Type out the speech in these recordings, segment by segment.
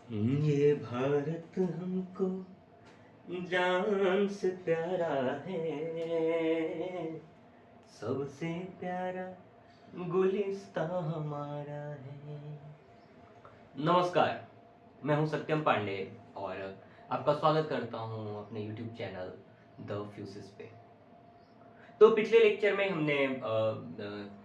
ये भारत हमको जान से प्यारा है, सबसे प्यारा गुलिस्ता हमारा है। नमस्कार, मैं हूं सत्यम पांडे और आपका स्वागत करता हूं अपने YouTube चैनल द फ्यूसिस पे। तो पिछले लेक्चर में हमने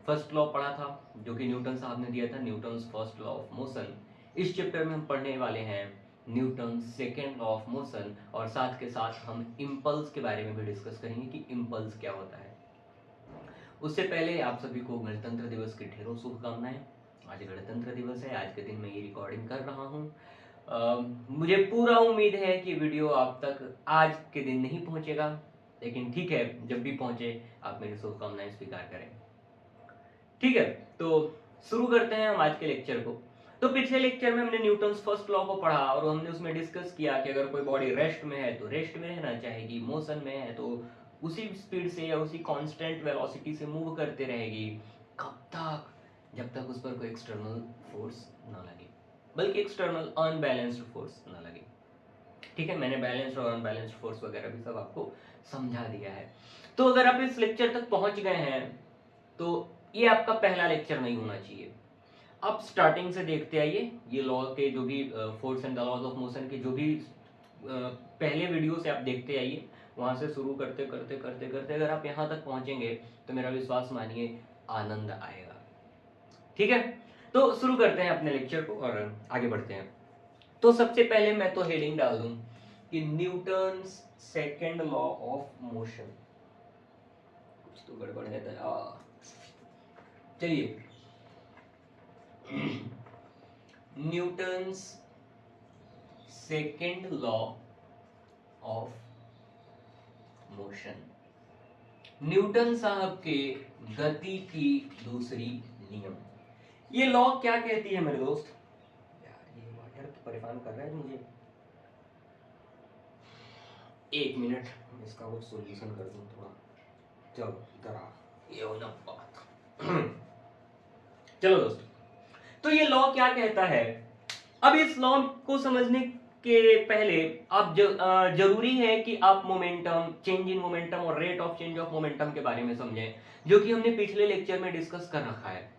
फर्स्ट लॉ पढ़ा था, जो कि न्यूटन साहब ने दिया था, Newton's first law of motion. इस चैप्टर में हम पढ़ने वाले हैं Newton second law of motion, और साथ के साथ हम इम्पल्स के बारे में भी डिस्कस करेंगे कि इम्पल्स क्या होता है। उससे पहले आप सभी को गणतंत्र दिवस की ढेरों शुभकामनाएं। आज गणतंत्र दिवस है, आज के दिन मैं ये रिकॉर्डिंग कर रहा हूँ। मुझे पूरा उम्मीद है कि वीडियो आप तक आज के दिन नहीं पहुंचेगा, लेकिन ठीक है, जब भी पहुंचे आप मेरी शुभकामनाएं स्वीकार करें। ठीक है, तो शुरू करते हैं हम आज के लेक्चर को। तो पिछले लेक्चर में हमने न्यूटन्स फर्स्ट लॉ को पढ़ा और हमने उसमें डिस्कस किया कि अगर कोई बॉडी रेस्ट में है तो रेस्ट में रहना चाहेगी, मोशन में है तो उसी स्पीड से या उसी कांस्टेंट वेलोसिटी से मूव करते रहेगी। कब तक? जब तक उस पर कोई एक्सटर्नल फोर्स ना लगे, बल्कि एक्सटर्नल अनबैलेंस्ड फोर्स ना लगे। ठीक है, मैंने बैलेंस्ड और अनबैलेंस्ड फोर्स वगैरह भी सब आपको समझा दिया है। तो अगर आप इस लेक्चर तक पहुंच गए हैं तो ये आपका पहला लेक्चर नहीं होना चाहिए। अब स्टार्टिंग से देखते आइए, ये लॉ के जो भी force and the laws of motion के जो भी पहले वीडियो से आप देखते आइए, वहां से शुरू करते करते करते करते अगर आप यहाँ तक पहुंचेंगे तो मेरा विश्वास मानिए आनंद आएगा। ठीक है, तो शुरू करते हैं अपने लेक्चर को और आगे बढ़ते हैं। तो सबसे पहले मैं तो हेडिंग डाल दूं कि Newton's second law of motion. कुछ तो गड़बड़ है चलिए, Newton's second law of motion, Newton साहब के गति की दूसरी नियम। ये लॉ क्या कहती है मेरे दोस्त? यार ये वाटर तो परेशान कर रहा है मुझे। एक मिनट, इसका कुछ सॉल्यूशन कर दूं थोड़ा। चलो जरा ये हो ना बात। चलो दोस्त, तो ये लॉ क्या कहता है? अब इस लॉ को समझने के पहले आप जरूरी है कि आप मोमेंटम, चेंज इन मोमेंटम और rate of change of momentum के बारे में समझें, जो कि हमने पिछले लेक्चर में डिस्कस कर रखा है।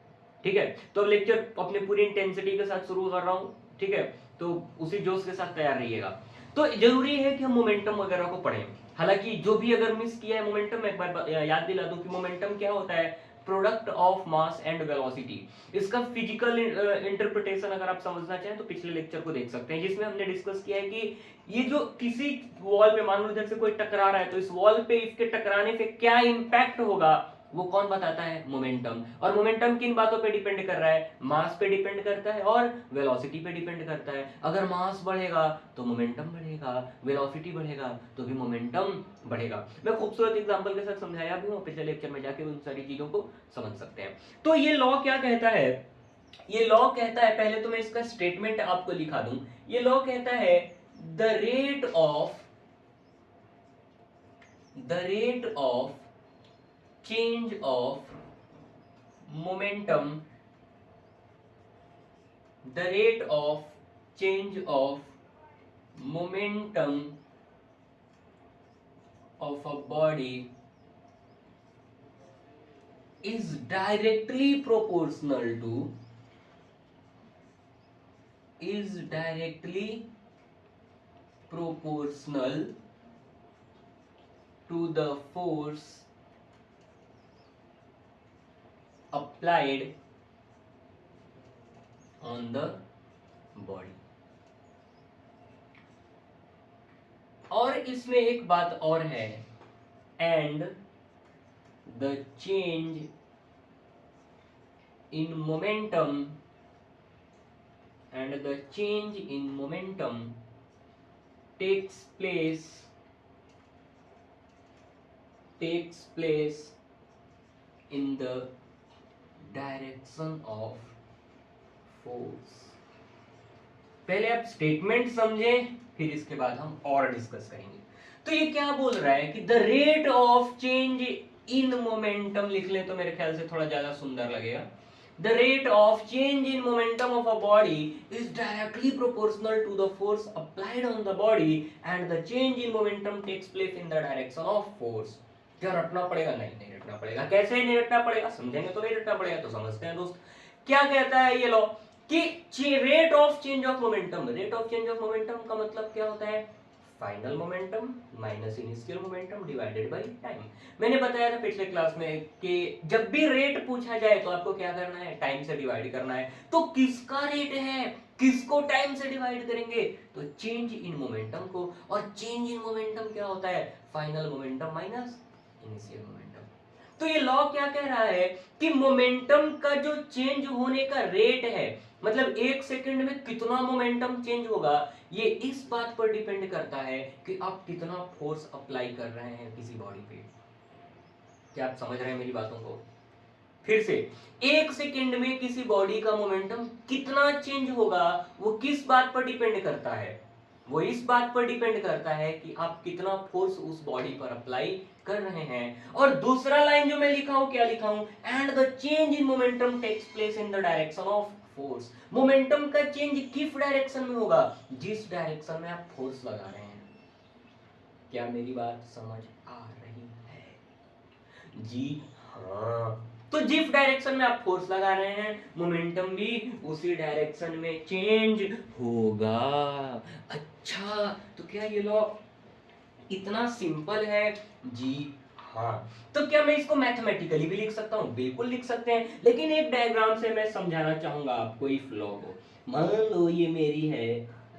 ठीक है, तो अब लेक्चर अपने पूरी इंटेंसिटी के साथ शुरू कर रहा हूं। ठीक है, तो उसी जोश के साथ तैयार रहिएगा। तो जरूरी है कि हम मोमेंटम वगैरह को पढ़ें। हालांकि जो भी अगर मिस किया है मोमेंटम, मैं एक बार याद दिला दूं कि मोमेंटम क्या होता है। Product of mass and velocity. इसका फिजिकल इंटरप्रिटेशन अगर आप समझना चाहें तो पिछले लेक्चर को देख सकते हैं, जिसमें हमने डिस्कस किया है कि ये जो किसी वॉल पे, मान लो इधर से कोई टकरा रहा है, तो इस वॉल पे इसके टकराने से क्या इंपैक्ट होगा वो कौन बताता है? मोमेंटम। और मोमेंटम किन बातों पे डिपेंड कर रहा है? मास पे डिपेंड करता है और वेलोसिटी पे डिपेंड करता है। अगर मास बढ़ेगा तो मोमेंटम बढ़ेगा, वेलोसिटी बढ़ेगा तो भी मोमेंटम बढ़ेगा। मैं खूबसूरत एग्जांपल के साथ समझाया भी हूं, पिछले लेक्चर में जाके उन सारी चीजों को समझ सकते हैं। तो ये लॉ क्या कहता है? ये लॉ कहता है, पहले तो मैं इसका स्टेटमेंट आपको लिखा दूं। ये लॉ कहता है the rate of change of momentum, the rate of change of momentum of a body is directly proportional to the force applied on the body। और इसमें एक बात और है, and the change in momentum takes place in the direction of force। पहले आप statement समझें, फिर इसके बाद हम और डिस्कस करेंगे। तो ये क्या बोल रहा है कि the rate of change in momentum लिख ले तो मेरे ख्याल से थोड़ा ज्यादा सुंदर लगेगा। The rate of change in momentum of a body is directly proportional to the force applied on the body and the change in momentum takes place in the direction of force. क्या रटना पड़ेगा? नहीं नहीं रटना पड़ेगा. कैसे नहीं रटना पड़ेगा? समझेंगे तो नहीं रटना पड़ेगा. तो समझते हैं दोस्त. क्या कहता है ये लॉ कि rate of change of momentum. Rate of change of momentum का मतलब क्या होता है? Final momentum minus initial momentum divided by time. मैंने बताया था पिछले क्लास में कि जब भी रेट पूछा जाए तो आपको क्या करना है? टाइम से डिवाइड करना है. तो किसका रेट है, किसको टाइम से डिवाइड करेंगे? तो चेंज इन मोमेंटम को. और चेंज इन मोमेंटम क्या होता है? Final momentum minus initial momentum. तो ये लॉ क्या कह रहा है कि मोमेंटम का जो चेंज होने का रेट है, मतलब एक सेकंड में कितना मोमेंटम चेंज होगा, ये इस बात पर डिपेंड करता है कि आप कितना फोर्स अप्लाई कर रहे हैं किसी बॉडी पे. क्या आप समझ रहे हैं मेरी बातों को? फिर से, एक सेकंड में किसी बॉडी का मोमेंटम कितना चेंज होगा वो किस बात पर डिपेंड करता है? वो इस बात पर डिपेंड करता है कि आप कितना फोर्स उस बॉडी पर अप्लाई कर रहे हैं. और दूसरा लाइन जो मैं लिखा हूं, क्या लिखा हूं? And the change in momentum takes place in the direction of force. Momentum का चेंज किस डायरेक्शन में होगा? जिस डायरेक्शन में आप फोर्स लगा रहे हैं. क्या मेरी बात समझ आ रही है? जी हाँ. तो जिस डायरेक्शन में आप फोर्स लगा रहे हैं, मोमेंटम भी उसी डायरेक्शन में चेंज होगा. अच्छा, तो क्या ये लॉ इतना सिंपल है? जी हाँ. तो क्या मैं इसको मैथमेटिकली भी लिख सकता हूँ? बिल्कुल लिख सकते हैं, लेकिन एक डायग्राम से मैं समझाना चाहूंगा आपको इस लॉ को. मान लो ये मेरी है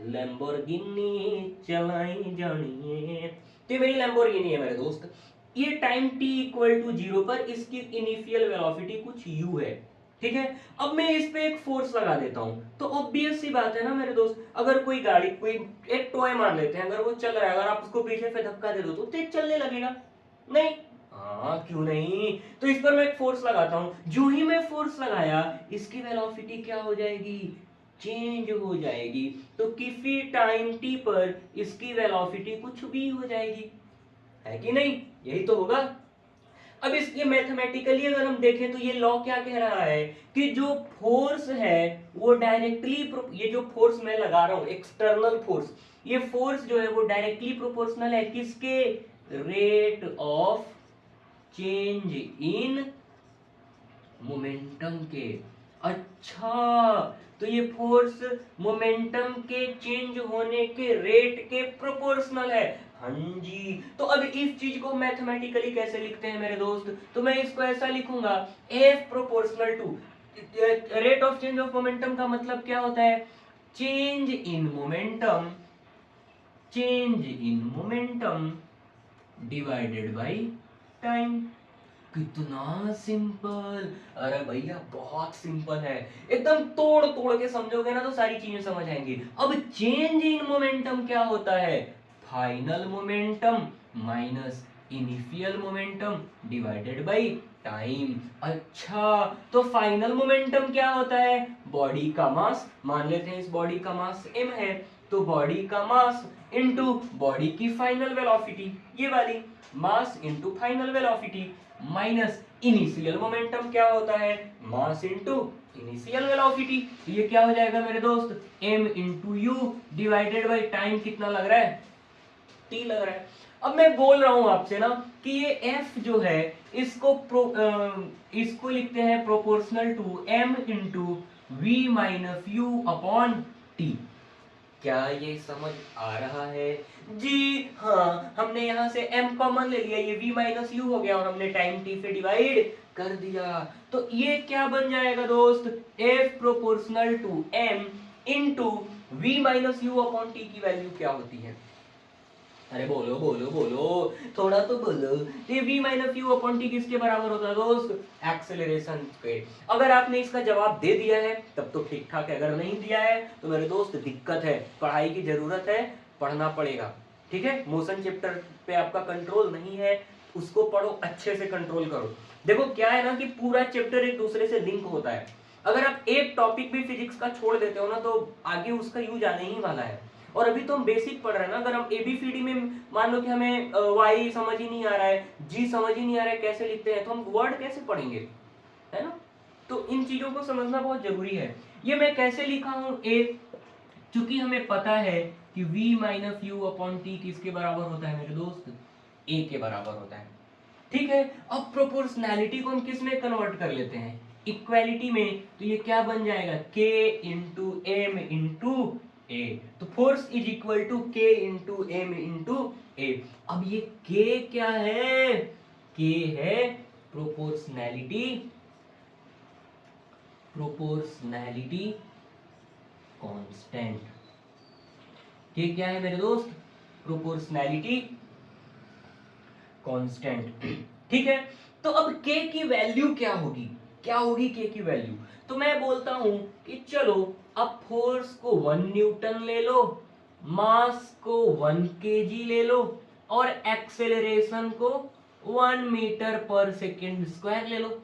लैम्बोर्गिनी चलाई जानी है. तो ये मेरी लैम्बोर्गिनी है मेरे दोस्त. ये टाइम t इक्वल टू 0 पर इसकी इनिशियल वेलोसिटी कुछ u है. ठीक है. अब मैं इस पे एक फोर्स लगा देता हूं, तो ऑब्वियस सी बात है ना मेरे दोस्त, अगर कोई गाड़ी, कोई एक टॉय मान लेते हैं, अगर वो चल रहा है, अगर आप उसको पीछे से धक्का दे दो तो तेज चलने लगेगा? नहीं. हाँ, क्यों नहीं? तो इस पर मैं एक फोर्स लगाता हूं. जो ही मैं फोर्स लगाया, इसकी वेलोसिटी क्या हो जाएगी? चेंज हो जाएगी. तो किसी टाइम t पर इसकी वेलोसिटी कुछ भी हो जाएगी, है कि नहीं? यही तो होगा. अब इसके मैथमेटिकली अगर हम देखें तो ये लॉ क्या कह रहा है कि जो फोर्स है वो डायरेक्टली, ये जो फोर्स मैं लगा रहा हूं एक्सटर्नल फोर्स, ये फोर्स जो है वो डायरेक्टली प्रोपोर्शनल है किसके? Rate of change in momentum के. अच्छा, तो ये फोर्स मोमेंटम के चेंज होने के रेट के प्रोपोर्शनल है. हाँ जी. तो अब इस चीज को मैथमेटिकली कैसे लिखते हैं मेरे दोस्त? तो मैं इसको ऐसा लिखूंगा, F proportional to rate of change of momentum. का मतलब क्या होता है? Change in momentum, change in momentum divided by time. कितना सिंपल. अरे भैया बहुत सिंपल है. एकदम तोड़ तोड़ के समझोगे ना तो सारी चीजें समझ आएंगी. अब चेंज इन मोमेंटम क्या होता है? Final momentum minus initial momentum divided by time. अच्छा, तो फाइनल मोमेंटम क्या होता है? बॉडी का मास. मान लेते हैं इस बॉडी का मास m है, तो बॉडी का मास इनटू बॉडी की फाइनल वेलोसिटी, ये वाली mass into final velocity, minus initial momentum क्या होता है? Mass into initial velocity. ये क्या हो जाएगा मेरे दोस्त? m into you divided by time. कितना लग रहा है? t लग रहा है. अब मैं बोल रहा हूं आपसे ना कि ये f जो है इसको लिखते हैं proportional to m into v minus u upon t. क्या ये समझ आ रहा है? जी हाँ. हमने यहाँ से m कॉमन ले लिया, ये v माइनस यू हो गया और हमने टाइम t से डिवाइड कर दिया. तो ये क्या बन जाएगा दोस्त? f proportional to m into v minus u upon t की वैल्यू क्या होती है? अरे बोलो बोलो बोलो, थोड़ा तो बोलो. ये v minus u upon T किसके बराबर होता है दोस्त? एक्सेलरेशन के. अगर आपने इसका जवाब दे दिया है तब तो ठीक ठाक है, अगर नहीं दिया है तो मेरे दोस्त दिक्कत है. पढ़ाई की जरूरत है, पढ़ना पड़ेगा. ठीक है. मोशन चैप्टर पे आपका कंट्रोल नहीं है, उसको पढ़ो, अच्छे से कंट्रोल करो. देखो क्या है ना कि पूरा चैप्टर एक दूसरे से लिंक होता है. अगर आप एक टॉपिक भी फिजिक्स का छोड़ देते हो ना तो आगे उसका यूज आने ही वाला है. और अभी तो हम बेसिक पढ़ रहे हैं ना. अगर हम एबीसीडी में मान लो कि हमें वाई समझ ही नहीं आ रहा है, जी समझ ही नहीं आ रहा है कैसे लिखते हैं, तो हम वर्ड कैसे पढ़ेंगे? है ना. तो इन चीजों को समझना बहुत जरूरी है। ये मैं कैसे लिखा हूं ए, चूंकि हमें पता है कि v minus u upon T किसके बराबर होता है मेरे दोस्त, a के बराबर होता है। ठीक है, अब प्रोपोर्शनैलिटी को हम किस में कन्वर्ट कर लेते हैं, इक्वालिटी में, तो ये क्या बन जाएगा k into m into a. तो force is equal to k into m into a. अब ये k क्या है, k है प्रोपोर्शनैलिटी, प्रोपोर्शनैलिटी कांस्टेंट। के क्या है मेरे दोस्त, प्रोपोर्शनैलिटी कांस्टेंट। ठीक है, तो अब के की वैल्यू क्या होगी, क्या होगी के की वैल्यू, तो मैं बोलता हूं कि चलो अब फोर्स को 1 न्यूटन ले लो, मास को 1 केजी ले लो और एक्सेलरेशन को 1 मीटर पर सेकेंड स्क्वायर ले लो।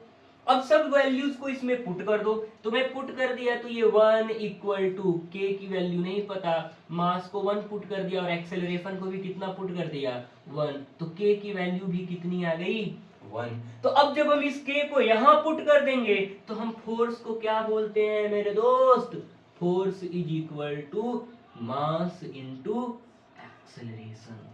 अब सब वैल्यूज को इसमें पुट कर दो, तो मैं पुट कर दिया तो ये 1 इक्वल टू के की वैल्यू नहीं पता, मास को 1 पुट कर दिया और एक्सेलरेशन को भी कितना पुट कर दिया 1, तो के की वैल्यू भी कितनी आ गई 1। तो अब जब हम इस के को यहां पुट कर देंगे तो हम फोर्स को क्या बोलते हैं मेरे दोस्त, force is equal to mass into acceleration.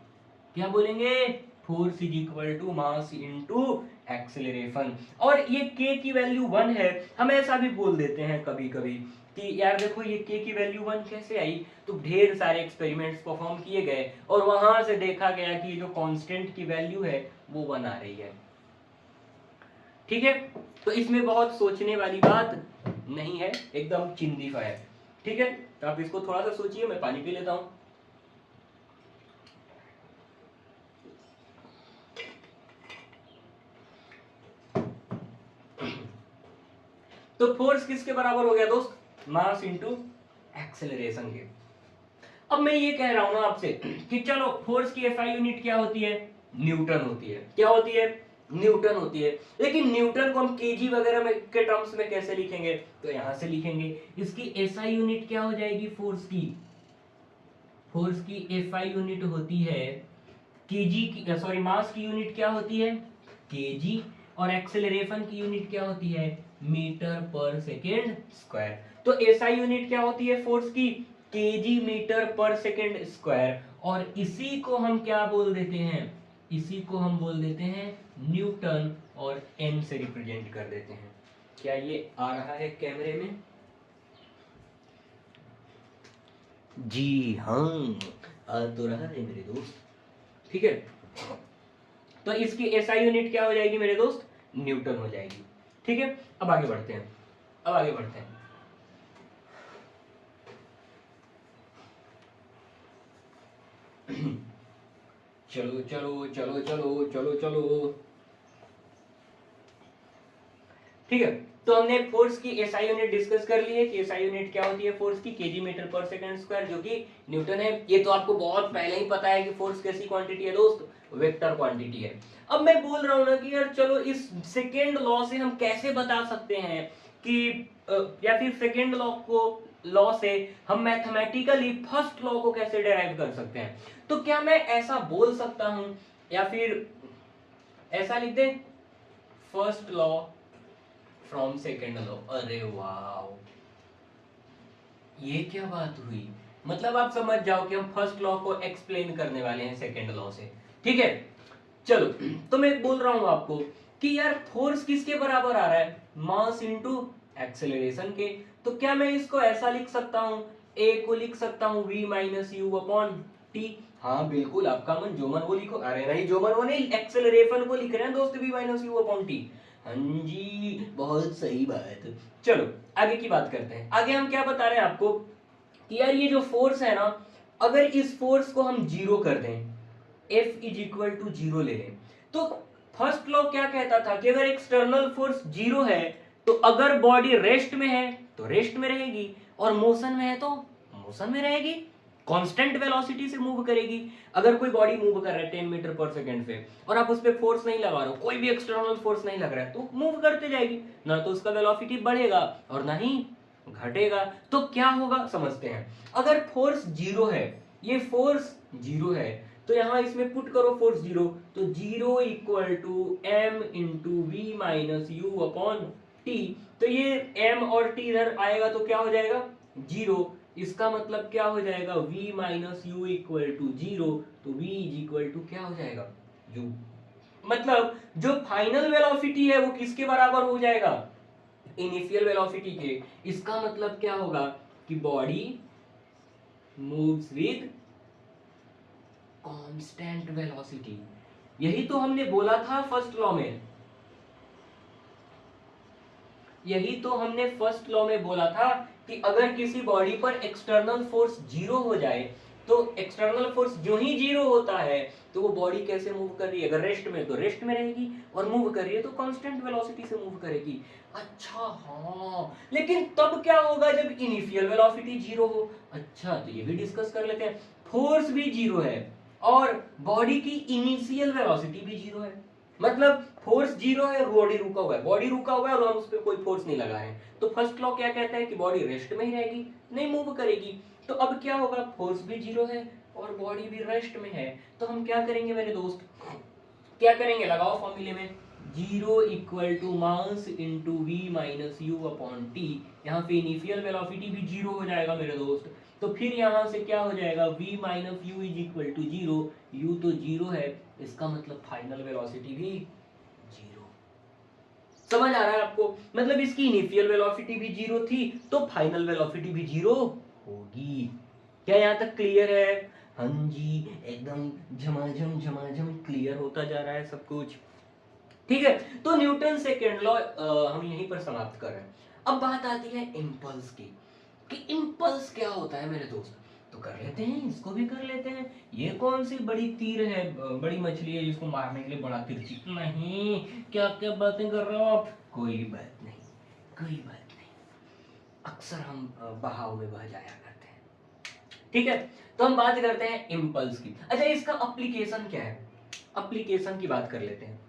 क्या बोलेंगे, force is equal to mass into acceleration. और ये k की वैल्यू 1 है, हम ऐसा भी बोल देते हैं कभी कभी कि यार देखो ये k की वैल्यू 1 कैसे आई, तो ढेर सारे एक्सपेरिमेंट्स परफॉर्म किए गए और वहां से देखा गया कि जो कांस्टेंट की वैल्यू है वो 1 आ रही है। ठीक है, तो इसमें बहुत सोचने वाली बात नहीं है, एकदम चिंदीफा है। ठीक है, तो आप इसको थोड़ा सा सोचिए, मैं पानी पी लेता हूं। तो फोर्स किसके बराबर हो गया दोस्त, मास इनटू एक्सेलरेशन के। अब मैं ये कह रहा हूं ना आपसे कि चलो फोर्स की एसआई यूनिट क्या होती है, न्यूटन होती है। क्या होती है, न्यूटन होती है। लेकिन न्यूटन को हम केजी वगैरह में के टर्म्स में कैसे लिखेंगे, तो यहां से लिखेंगे। इसकी एसआई यूनिट क्या हो जाएगी फोर्स की, फोर्स की एसआई यूनिट होती है केजी की, सॉरी मास की यूनिट क्या होती है केजी, और एक्सेलरेशन की यूनिट क्या होती है मीटर पर सेकेंड स्क्वायर। तो एसआई यूनिट क्या होती है फोर्स की, केजी मीटर पर सेकेंड स्क्वायर, और इसी को हम क्या बोल देते हैं, इसी को हम बोल देते हैं न्यूटन और एन से रिप्रेजेंट कर देते हैं। क्या ये आ रहा है कैमरे में, जी हाँ आ तो रहा है मेरे दोस्त। ठीक है, तो इसकी एसआई यूनिट क्या हो जाएगी मेरे दोस्त, न्यूटन हो जाएगी। ठीक है, अब आगे बढ़ते हैं, अब आगे बढ़ते हैं। चलो चलो चलो चलो चलो चलो। ठीक है, तो हमने फोर्स की एसआई यूनिट डिस्कस कर ली है कि एसआई यूनिट क्या होती है फोर्स की, केजी मीटर पर सेकंड स्क्वायर, जो कि न्यूटन है। ये तो आपको बहुत पहले ही पता है कि फोर्स कैसी क्वांटिटी है दोस्त, वेक्टर क्वांटिटी है। अब मैं बोल रहा हूं ना कि यार चलो इस सेकेंड लॉ से हम कैसे बता सकते हैं कि या फिर सेकेंड लॉ से हम मैथमेटिकली फर्स्ट लॉ को कैसे डिराइव कर सकते हैं। तो क्या मैं ऐसा बोल सकता हूं या फिर ऐसा लिख दें, first law from second law. अरे वाह, ये क्या बात हुई, मतलब आप समझ जाओ कि हम फर्स्ट लॉ को एक्सप्लेन करने वाले हैं सेकेंड लॉ से। ठीक है, चलो तो मैं बोल रहा हूं आपको कि यार फोर्स किसके बराबर आ रहा है, मास इनटू एक्सेलरेशन के। तो क्या मैं इसको ऐसा लिख सकता हूं, ए को लिख सकता हूं v minus u upon T. हाँ बिल्कुल, आपका मन जो मन वो लिखो, अरे नहीं जो मन वो नहीं, एक्सेलरेशन को लिख रहे हैं दोस्त v minus u upon T. हाँ जी बहुत सही बात। चलो आगे की बात करते हैं। आगे हम क्या बता रहे हैं आपको कि यार ये जो फोर्स है ना, अगर इस फोर्स को हम जीरो कर दें, F is equal to zero ले लें, तो फर्स्ट लॉ क्या कहता था कि अगर एक्सटर्नल फोर्स जीरो है तो अगर बॉडी रेस्ट में है तो रेस्ट में रहेगी, और मोशन में है तो मोशन में रहेगी, कांस्टेंट वेलोसिटी से मूव करेगी। अगर कोई बॉडी मूव कर रहा है 10 मीटर पर सेकंड पे और आप उस पर फोर्स नहीं लगा रहे हो, कोई भी एक्सटर्नल फोर्स नहीं लग रहा है, तो मूव करते जाएगी, ना तो उसका वेलोसिटी बढ़ेगा और ना ही घटेगा। तो क्या होगा समझते हैं। अगर फोर्स जीरो है, ये फोर्स जीरो है, तो यहां इसमें पुट करो फोर्स जीरो, तो zero equal to m into v minus u upon t, तो ये m और t इधर आएगा तो क्या हो जाएगा 0। इसका मतलब क्या हो जाएगा v minus u equal to 0, तो v इज इक्वल टू क्या हो जाएगा u। मतलब जो फाइनल वेलोसिटी है वो किसके बराबर हो जाएगा इनिशियल वेलोसिटी के। इसका मतलब क्या होगा कि body moves with constant velocity. यही तो हमने बोला था फर्स्ट लॉ में, यही तो हमने फर्स्ट लॉ में बोला था कि अगर किसी बॉडी पर एक्सटर्नल फोर्स जीरो हो जाए तो एक्सटर्नल फोर्स जो ही जीरो होता है तो वो बॉडी कैसे मूव कर रही है, अगर रेस्ट में तो रेस्ट में रहेगी, और मूव कर रही है तो कांस्टेंट वेलोसिटी से मूव करेगी। अच्छा हाँ, लेकिन तब क्या होगा जब इनिशियल वेलोसिटी जीरो हो। अच्छा तो ये भी डिस्कस कर लेते हैं। फोर्स भी जीरो है और बॉडी की इनिशियल वेलोसिटी भी जीरो है, मतलब फोर्स जीरो है, बॉडी रुका हुआ है, बॉडी रुका हुआ है और हम उस पर कोई फोर्स नहीं लगा रहे हैं, तो फर्स्ट लॉ क्या कहता है कि बॉडी रेस्ट में ही रहेगी, नहीं मूव करेगी। तो अब क्या होगा, फोर्स भी जीरो है और बॉडी भी रेस्ट में है, तो हम क्या करेंगे मेरे दोस्त, क्या करेंगे, लगाओ फॉर्मूले में, zero equal to mass into v minus u upon t. यहाँ पे इनिशियल वेलोसिटी भी जीरो हो जाएगा मेरे दोस्त, तो फिर यहाँ से क्या हो जाएगा v minus u is equal to zero, u तो जीरो है, इसका मतलब फाइनल वेलोसिटी भी जीरो। समझ आ रहा है आपको, मतलब इसकी इनिशियल वेलोसिटी भी जीरो थी तो फाइनल वेलोसिटी भी जीरो होगी। क्या यहाँ तक क्लियर है? हाँ जी, एकदम झमाझम क्लियर होता जा रहा है सब कुछ। ठीक है, तो न्यूटन सेकेंड लॉ हम यहीं पर समाप्त कर रहे हैं। अब बात आती है इम्पल्स की, कि इम्पल्स क्या होता है मेरे दोस्त। तो कर लेते हैं, इसको भी कर लेते हैं। ये कौन सी बड़ी तीर है, बड़ी मछली है जिसको मारने के लिए बड़ा तिरछी, नहीं, क्या क्या बातें कर रहे हो आप, कोई बात नहीं, कोई बात नहीं, अक्सर हम बहाव में बह जाया करते हैं। ठीक है, तो हम बात करते हैं इम्पल्स की। अच्छा, इसका एप्लीकेशन क्या है, एप्लीकेशन की बात कर लेते हैं।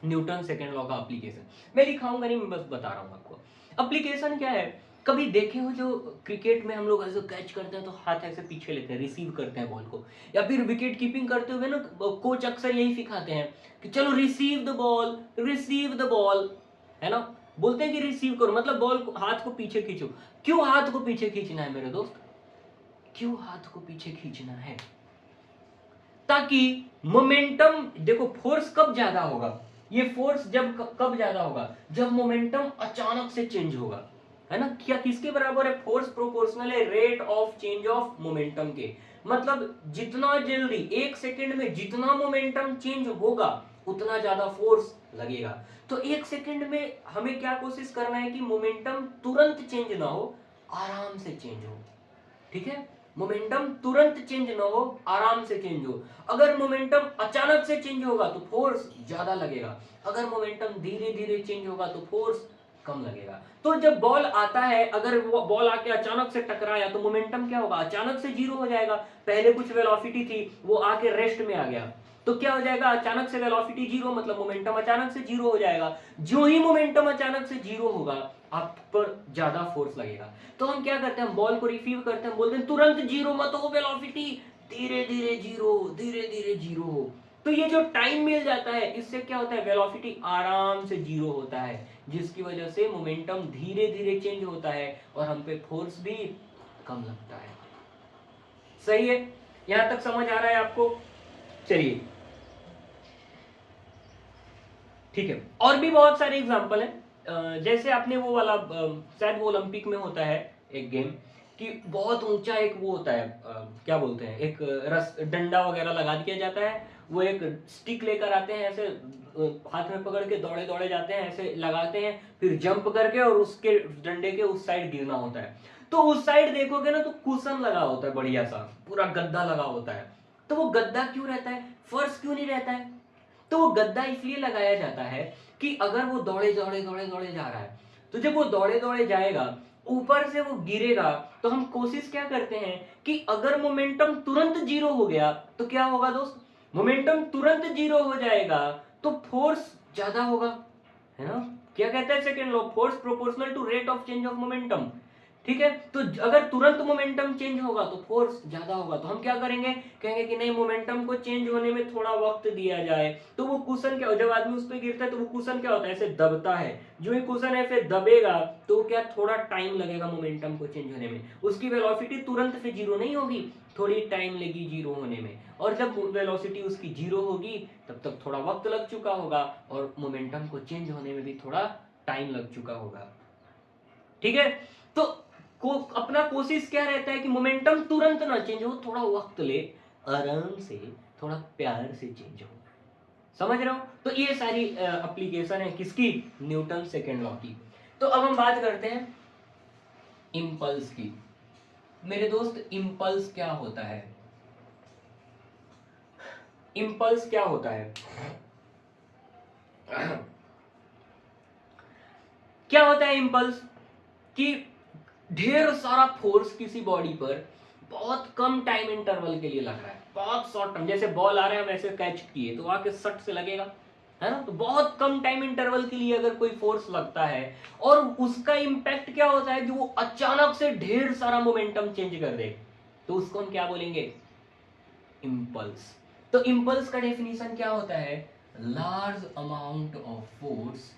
न्यूटन सेकेंड लॉ का एप्लीकेशन मैं दिखाऊंगा नहीं, मैं बस बता रहा हूं आपको। एप्लीकेशन क्या है, कभी देखे हो जो क्रिकेट में हम लोग ऐसे कैच करते हैं तो हाथ ऐसे पीछे लेते हैं, रिसीव करते हैं बॉल को, या फिर विकेट कीपिंग करते हुए ना कोच अक्सर यही सिखाते हैं कि चलो receive the ball, receive the ball, है ना, बोलते हैं कि रिसीव करो, मतलब बॉल को, हाथ को पीछे खींचो। क्यों हाथ को पीछे खींचना है मेरे दोस्त, क्यों हाथ को पीछे खींचना है? ताकि मोमेंटम, देखो फोर्स कब ज्यादा होगा, ये फोर्स जब कब ज्यादा होगा, जब मोमेंटम अचानक से चेंज होगा, है ना। क्या किसके बराबर है, फोर्स प्रोपोर्शनल है rate of change of momentum के, मतलब जितना जल्दी एक सेकंड में जितना मोमेंटम चेंज होगा उतना ज्यादा फोर्स लगेगा। तो एक सेकंड में हमें क्या कोशिश करना है कि मोमेंटम तुरंत चेंज ना हो, आराम से चेंज हो। ठीक है, मोमेंटम तुरंत चेंज ना हो, आराम से चेंज हो। अगर मोमेंटम अचानक से चेंज होगा तो फोर्स ज्यादा लगेगा, अगर मोमेंटम धीरे धीरे चेंज होगा तो फोर्स कम लगेगा। तो जब बॉल आता है, अगर वो बॉल आके अचानक से टकराया तो मोमेंटम क्या होगा, अचानक से जीरो हो जाएगा। पहले कुछ वेलोसिटी थी वो आके रेस्ट में आ गया, तो क्या हो जाएगा, अचानक से वेलोसिटी जीरो, मतलब मोमेंटम अचानक से जीरो हो जाएगा। जो ही मोमेंटम अचानक से जीरो होगा आप पर ज्यादा फोर्स लगेगा। तो हम क्या करते हैं, बॉल को रिसीव करते हैं, बोलते हैं तुरंत जीरो मत हो वेलोसिटी, धीरे धीरे जीरो, धीरे धीरे जीरो हो। तो ये जो टाइम मिल जाता है इससे क्या होता है, वेलोसिटी आराम से जीरो होता है, जिसकी वजह से मोमेंटम धीरे धीरे चेंज होता है और हम पे फोर्स भी कम लगता है। सही है, यहां तक समझ आ रहा है आपको? चलिए ठीक है, और भी बहुत सारे एग्जांपल हैं। जैसे आपने वो वाला शायद वो ओलंपिक में होता है एक गेम, कि बहुत ऊंचा एक वो होता है, क्या बोलते हैं, एक रस डंडा वगैरह लगा दिया जाता है, वो एक स्टिक लेकर आते हैं, ऐसे हाथ में पकड़ के दौड़े दौड़े जाते हैं, ऐसे लगाते हैं, फिर जंप करके और उसके डंडे के उस साइड गिरना होता है। तो उस साइड देखोगे ना तो कुशन लगा होता है, बढ़िया सा पूरा गद्दा लगा होता है। तो वो गद्दा क्यों रहता है, फर्श क्यों नहीं रहता है? तो वो गद्दा इसलिए लगाया जाता है कि अगर वो दौड़े दौड़े दौड़े दौड़े जा रहा है तो जब वो दौड़े दौड़े जाएगा ऊपर से वो गिरेगा, तो हम कोशिश क्या करते हैं कि अगर मोमेंटम तुरंत जीरो हो गया तो क्या होगा दोस्त, मोमेंटम तुरंत जीरो हो जाएगा तो फोर्स ज्यादा होगा, है ना। क्या कहता है second law, force proportional to rate of change of momentum. ठीक है। तो अगर तुरंत मोमेंटम चेंज होगा तो फोर्स ज्यादा होगा, तो हम क्या करेंगे, कहेंगे कि नहीं मोमेंटम को चेंज होने में थोड़ा वक्त दिया जाए। तो वो कुशन क्या, जब आदमी उस पर गिरता है तो वो कुशन क्या होता है, ऐसे दबता है। जो ही कुशन ऐसे दबेगा तो क्या थोड़ा टाइम लगेगा मोमेंटम को चेंज होने में, उसकी वेलोसिटी तुरंत से जीरो नहीं होगी, थोड़ी टाइम लगी जीरो होने में। और जब वेलोसिटी उसकी जीरो होगी तब तक थोड़ा वक्त लग चुका होगा और मोमेंटम को चेंज होने में भी थोड़ा टाइम लग चुका होगा। ठीक है। तो अपना कोशिश क्या रहता है कि मोमेंटम तुरंत ना चेंज हो, थोड़ा वक्त ले, आराम से, थोड़ा प्यार से चेंज हो। समझ रहे हो? तो ये सारी एप्लीकेशन है किसकी, न्यूटन सेकेंड लॉ की। तो अब हम बात करते हैं इंपल्स की। मेरे दोस्त इंपल्स क्या होता है, इंपल्स क्या होता है? क्या होता है इंपल्स? कि ढेर सारा फोर्स किसी बॉडी पर बहुत कम टाइम इंटरवल के लिए लग रहा है, बहुत शॉर्ट टर्म, जैसे बॉल आ रहा है वैसे कैच किए तो आके सट से लगेगा, है ना। तो बहुत कम टाइम इंटरवल के लिए अगर कोई फोर्स लगता है और उसका इंपैक्ट क्या होता है कि वो अचानक से ढेर सारा मोमेंटम चेंज कर दे, तो उसको हम क्या बोलेंगे, इंपल्स। तो इंपल्स का डेफिनेशन क्या होता है, large amount of force,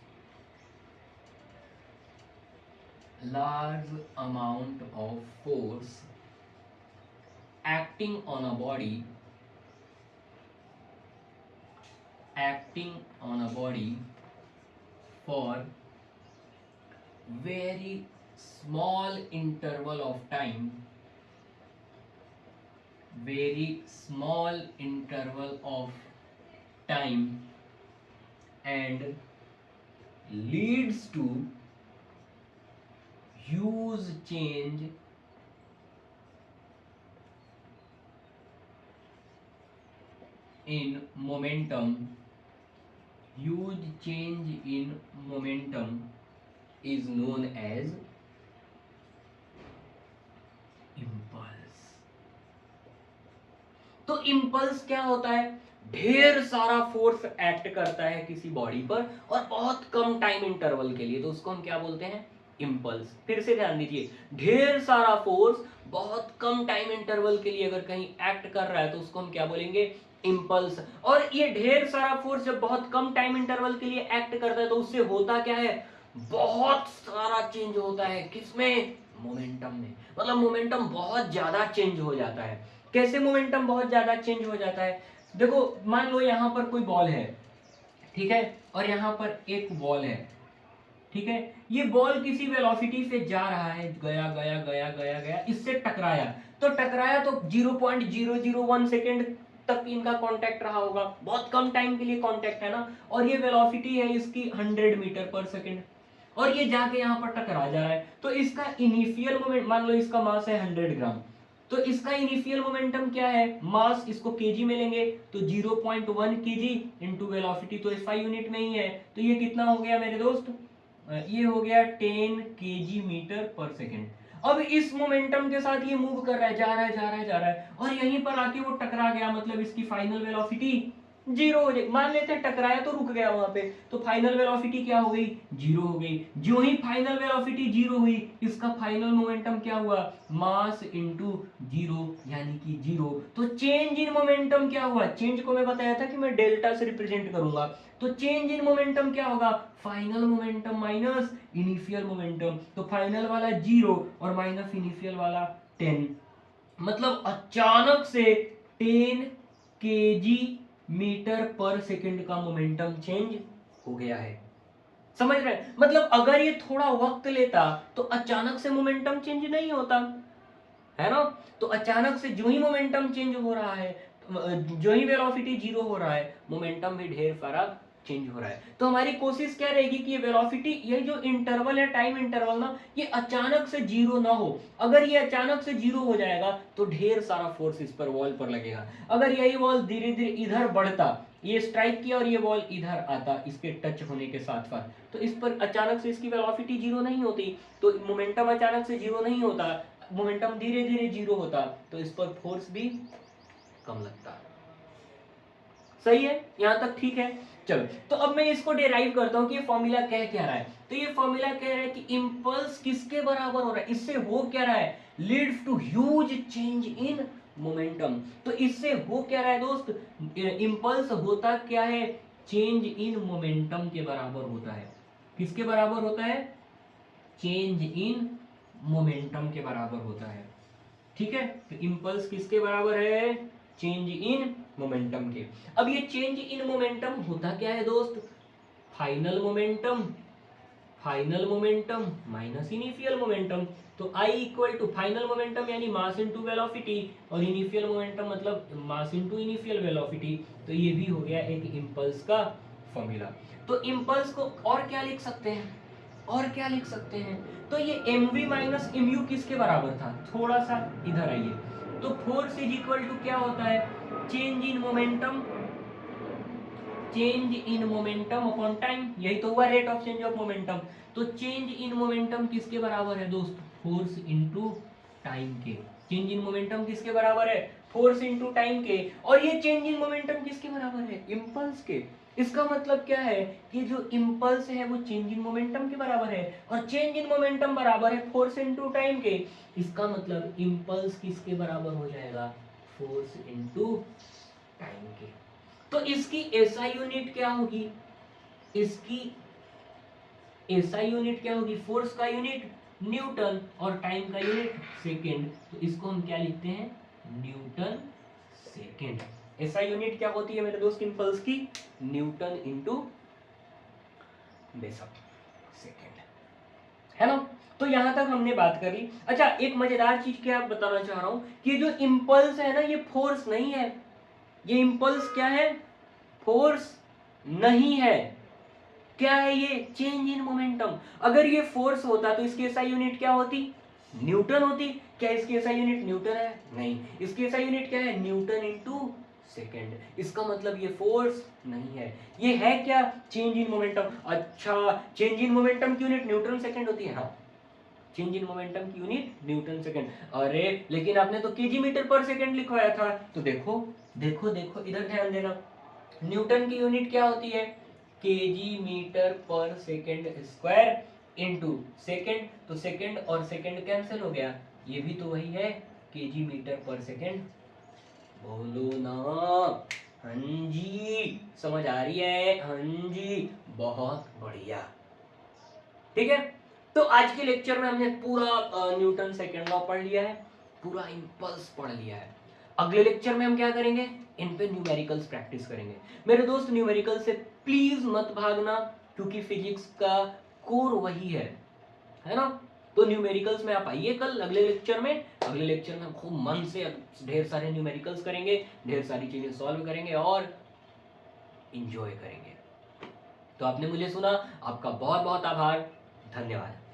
large amount of force acting on a body, acting on a body for very small interval of time, very small interval of time, and leads to huge change in momentum, huge change in momentum is known as impulse। तो impulse क्या होता है, ढेर सारा force act करता है किसी body पर और बहुत कम टाइम इंटरवल के लिए, तो उसको हम क्या बोलते हैं, इंपल्स। फिर से ध्यान दीजिए, ढेर सारा फोर्स बहुत कम टाइम इंटरवल के लिए अगर कहीं एक्ट कर रहा है तो उसको हम क्या बोलेंगे, इंपल्स। और ये ढेर सारा फोर्स जब बहुत कम टाइम इंटरवल के लिए एक्ट करता है तो उससे होता क्या है, बहुत सारा चेंज होता है, किसमें, मोमेंटम में। मतलब मोमेंटम बहुत ज्यादा चेंज हो जाता है। कैसे मोमेंटम बहुत ज्यादा चेंज हो जाता है, देखो मान लो यहां पर कोई बॉल है, ठीक है, और यहां पर एक बॉल है, ठीक है। ये बॉल किसी वेलोसिटी से जा रहा है, गया गया गया गया गया, इससे टकराया, तो टकराया तो 0.001 सेकेंड तक इनका कांटेक्ट रहा होगा, बहुत कम टाइम के लिए कांटेक्ट है ना। और ये वेलोसिटी है इसकी 100 मीटर पर सेकेंड, और ये जाके यहाँ पर टकरा जा रहा है, तो इसका इनिशियल मोमेंट, मान लो इसका मास है 100 ग्राम, तो इसका इनिशियल मोमेंटम क्या है, मास, इसको केजी में लेंगे तो 0.1 केजी इंटू वेलोसिटी, तो एसआई यूनिट में ही है, तो ये कितना हो गया मेरे दोस्त, ये हो गया 10 केजी मीटर पर सेकेंड। अब इस मोमेंटम के साथ ये मूव कर रहा है, जा रहा है जा रहा है जा रहा है, और यहीं पर आके वो टकरा गया, मतलब इसकी फाइनल वेलोसिटी जीरो हो जाएगी। मान लेते हैं टकराया तो रुक गया वहां पे, तो फाइनल वेलोसिटी क्या हो गई, जीरो हो गई। जो ही फाइनल वेलोसिटी जीरो हुई, इसका फाइनल मोमेंटम क्या हुआ, मास इनटू जीरो, यानी कि जीरो। तो चेंज इन मोमेंटम क्या हुआ, चेंज को मैं बताया था कि मैं डेल्टा से रिप्रेजेंट करूंगा, तो चेंज इन मोमेंटम क्या होगा, final momentum minus initial momentum, तो फाइनल वाला जीरो और माइनस इनिशियल वाला 10, मतलब अचानक से 10 केजी मीटर पर सेकंड का मोमेंटम चेंज हो गया है। समझ रहे हैं? मतलब अगर ये थोड़ा वक्त लेता तो अचानक से मोमेंटम चेंज नहीं होता, है ना। तो अचानक से जो ही मोमेंटम चेंज हो रहा है, जो ही वेलोसिटी जीरो हो रहा है, मोमेंटम भी ढेर सारा चेंज हो रहा है। तो हमारी कोशिश क्या रहेगी कि ये वेलोसिटी, ये जो इंटरवल है, टाइम इंटरवल ना, ये अचानक से जीरो ना हो। अगर ये अचानक से जीरो हो जाएगा तो ढेर सारा फोर्स इस पर वॉल पर लगेगा। अगर यही वॉल धीरे धीरे इधर बढ़ता, ये स्ट्राइक किया और ये बॉल इधर आता इसके टच होने के साथ साथ, तो इस पर अचानक से इसकी वेलोसिटी जीरो नहीं होती, तो मोमेंटम अचानक से जीरो नहीं होता, मोमेंटम धीरे धीरे जीरो होता, तो इस पर फोर्स भी कम लगता। सही है, यहां तक ठीक है। चलो तो अब मैं इसको डिराइव करता हूं कि ये फॉर्मूला कह क्या रहा है। तो ये फॉर्मूला कह रहा है कि इंपल्स किसके बराबर हो रहा है, इससे हो क्या रहा है, leads to huge change in momentum. तो इससे हो क्या रहा है दोस्त, इंपल्स होता क्या है, चेंज इन मोमेंटम के बराबर होता है। किसके बराबर होता है, चेंज इन मोमेंटम के बराबर होता है। ठीक है, तो इंपल्स किसके बराबर है, चेंज इन मोमेंटम के। अब ये चेंज इन मोमेंटम होता क्या है दोस्त, final momentum, final momentum minus initial momentum. तो I equal to final momentum यानी मास इनटू वेलोसिटी, और इनिशियल मोमेंटम मतलब मास इनटू इनिशियल वेलोसिटी। तो ये भी हो गया एक इंपल्स का फॉर्मूला। तो इंपल्स को और क्या लिख सकते हैं, और क्या लिख सकते हैं, तो ये mv माइनस mu किसके बराबर था, थोड़ा सा इधर आइए। तो फोर्स इज इक्वल टू क्या होता है, change in momentum, change in momentum upon time, यही तो हुआ rate of change of momentum. तो चेंज इन मोमेंटम किसके बराबर है दोस्त, फोर्स इनटू टाइम के। चेंज इन मोमेंटम किसके बराबर है, फोर्स इनटू टाइम के। और ये चेंज इन मोमेंटम किसके बराबर है, इंपल्स के। इसका मतलब क्या है कि जो इंपल्स है वो चेंज इन मोमेंटम के बराबर है, और चेंज इन मोमेंटम बराबर है फोर्स इनटू टाइम के। इसका मतलब इंपल्स किसके बराबर हो जाएगा, फोर्स इनटू टाइम के। तो इसकी एसआई यूनिट क्या होगी, इसकी एसआई यूनिट क्या होगी, फोर्स का यूनिट न्यूटन और टाइम का यूनिट सेकेंड। तो इसको हम क्या लिखते हैं, न्यूटन सेकेंड। एसआई यूनिट क्या होती है मेरे दोस्त इंपल्स की, न्यूटन इंटू बेसक सेकेंड, है ना। तो यहां तक हमने बात कर ली। अच्छा एक मजेदार चीज क्या बताना चाह रहा हूं कि जो इंपल्स है ना ये फोर्स नहीं है, ये इंपल्स क्या है, फोर्स नहीं है। क्या है ये, चेंज इन मोमेंटम। अगर ये फोर्स होता तो इसकी एसआई यूनिट क्या होती, न्यूटन होती। क्या इसकी एसआई यूनिट न्यूटन है, नहीं, इसकी एसआई यूनिट क्या है, न्यूटन इनटू सेकेंड। इसका मतलब ये फोर्स नहीं है, ये है क्या, चेंज इन मोमेंटम। अच्छा चेंज इन मोमेंटम की यूनिट न्यूटन सेकेंड होती है, हाँ चेंज इन मोमेंटम की यूनिट न्यूटन सेकेंड। अरे लेकिन आपने तो केजी मीटर पर सेकेंड लिखवाया था। तो देखो देखो देखो इधर ध्यान देना, न्यूटन की यूनिट क्या होती है, केजी मीटर पर सेकेंड स्क्वायर इनटू सेकेंड। तो सेकेंड और सेकेंड कैंसिल हो गया, ये भी तो वही है, केजी मीटर पर सेकेंड। बोलो ना, हाँ जी, समझ आ रही है, हाँ जी, बहुत बढ़िया। ठीक है, तो आज के लेक्चर में हमने पूरा न्यूटन सेकेंड लॉ पढ़ लिया है, पूरा इंपल्स पढ़ लिया है। अगले लेक्चर में हम क्या करेंगे, इन पे न्यूमेरिकल्स प्रैक्टिस करेंगे। मेरे दोस्त न्यूमेरिकल से प्लीज मत भागना, क्योंकि फिजिक्स का कोर वही है ना। तो न्यूमेरिकल्स में आप आइए कल अगले लेक्चर में। अगले लेक्चर में खूब मन से ढेर सारे न्यूमेरिकल्स करेंगे, ढेर सारी चीजें सॉल्व करेंगे और इंजॉय करेंगे। तो आपने मुझे सुना, आपका बहुत बहुत आभार, धन्यवाद।